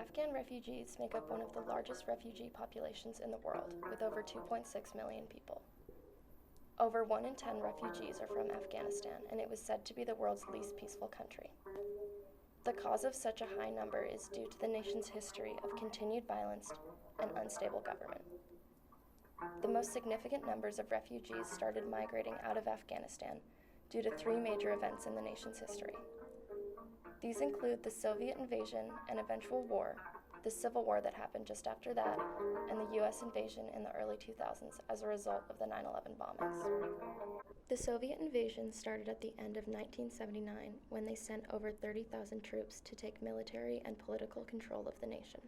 Afghan refugees make up one of the largest refugee populations in the world, with over 2.6 million people. Over 1 in 10 refugees are from Afghanistan, and it was said to be the world's least peaceful country. The cause of such a high number is due to the nation's history of continued violence and unstable government. The most significant numbers of refugees started migrating out of Afghanistan due to 3 major events in the nation's history. These include the Soviet invasion and eventual war, the Civil War that happened just after that, and the U.S. invasion in the early 2000s as a result of the 9/11 bombings. The Soviet invasion started at the end of 1979 when they sent over 30,000 troops to take military and political control of the nation.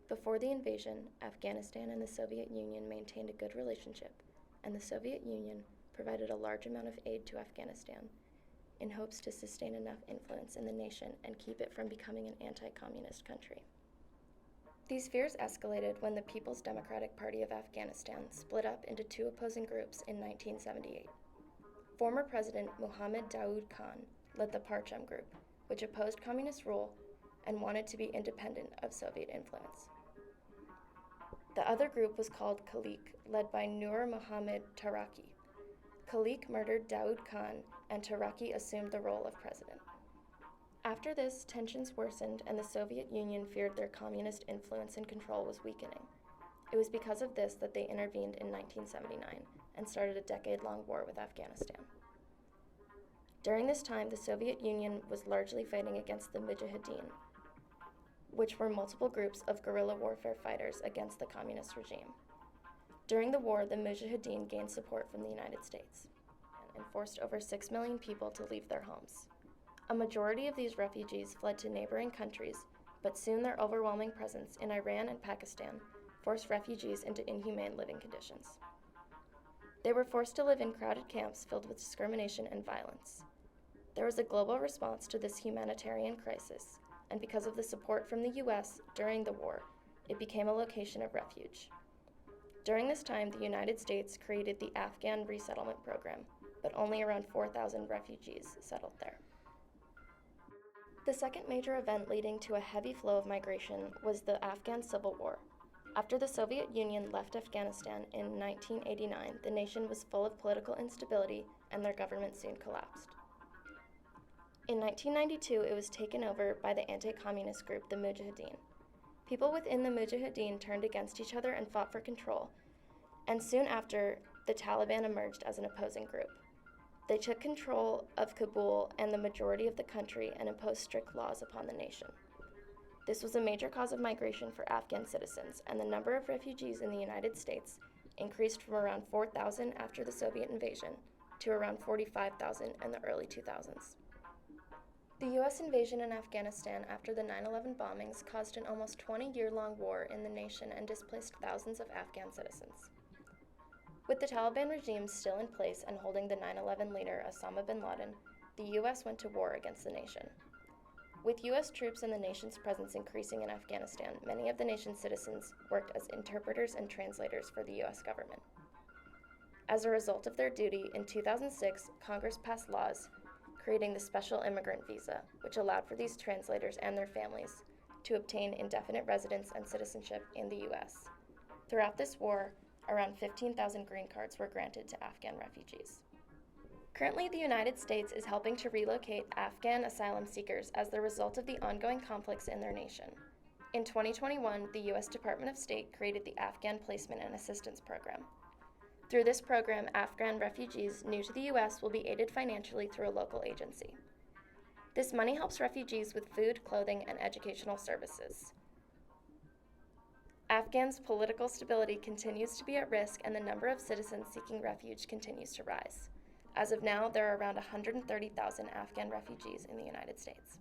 Before the invasion, Afghanistan and the Soviet Union maintained a good relationship, and the Soviet Union provided a large amount of aid to Afghanistan in hopes to sustain enough influence in the nation and keep it from becoming an anti-communist country. These fears escalated when the People's Democratic Party of Afghanistan split up into 2 opposing groups in 1978. Former President Mohammed Daoud Khan led the Parcham group, which opposed communist rule and wanted to be independent of Soviet influence. The other group was called Khalik, led by Nur Mohammad Taraki. Khalik murdered Daoud Khan, and Taraki assumed the role of president. After this, tensions worsened, and the Soviet Union feared their communist influence and control was weakening. It was because of this that they intervened in 1979 and started a decade-long war with Afghanistan. During this time, the Soviet Union was largely fighting against the Mujahideen, which were multiple groups of guerrilla warfare fighters against the communist regime. During the war, the Mujahideen gained support from the United States and forced over 6 million people to leave their homes. A majority of these refugees fled to neighboring countries, but soon their overwhelming presence in Iran and Pakistan forced refugees into inhumane living conditions. They were forced to live in crowded camps filled with discrimination and violence. There was a global response to this humanitarian crisis, and because of the support from the U.S. during the war, it became a location of refuge. During this time, the United States created the Afghan resettlement program, but only around 4,000 refugees settled there. The second major event leading to a heavy flow of migration was the Afghan Civil War. After the Soviet Union left Afghanistan in 1989, the nation was full of political instability, and their government soon collapsed. In 1992, it was taken over by the anti-communist group, the Mujahideen. People within the Mujahideen turned against each other and fought for control, and soon after, the Taliban emerged as an opposing group. They took control of Kabul and the majority of the country and imposed strict laws upon the nation. This was a major cause of migration for Afghan citizens, and the number of refugees in the United States increased from around 4,000 after the Soviet invasion to around 45,000 in the early 2000s. The U.S. invasion in Afghanistan after the 9/11 bombings caused an almost 20-year-long war in the nation and displaced thousands of Afghan citizens. With the Taliban regime still in place and holding the 9/11 leader Osama bin Laden, the U.S. went to war against the nation. With U.S. troops and the nation's presence increasing in Afghanistan, many of the nation's citizens worked as interpreters and translators for the U.S. government. As a result of their duty, in 2006, Congress passed laws creating the Special Immigrant Visa, which allowed for these translators and their families to obtain indefinite residence and citizenship in the U.S. Throughout this war, around 15,000 green cards were granted to Afghan refugees. Currently, the United States is helping to relocate Afghan asylum seekers as the result of the ongoing conflicts in their nation. In 2021, the U.S. Department of State created the Afghan Placement and Assistance Program. Through this program, Afghan refugees new to the U.S. will be aided financially through a local agency. This money helps refugees with food, clothing, and educational services. Afghan's political stability continues to be at risk, and the number of citizens seeking refuge continues to rise. As of now, there are around 130,000 Afghan refugees in the United States.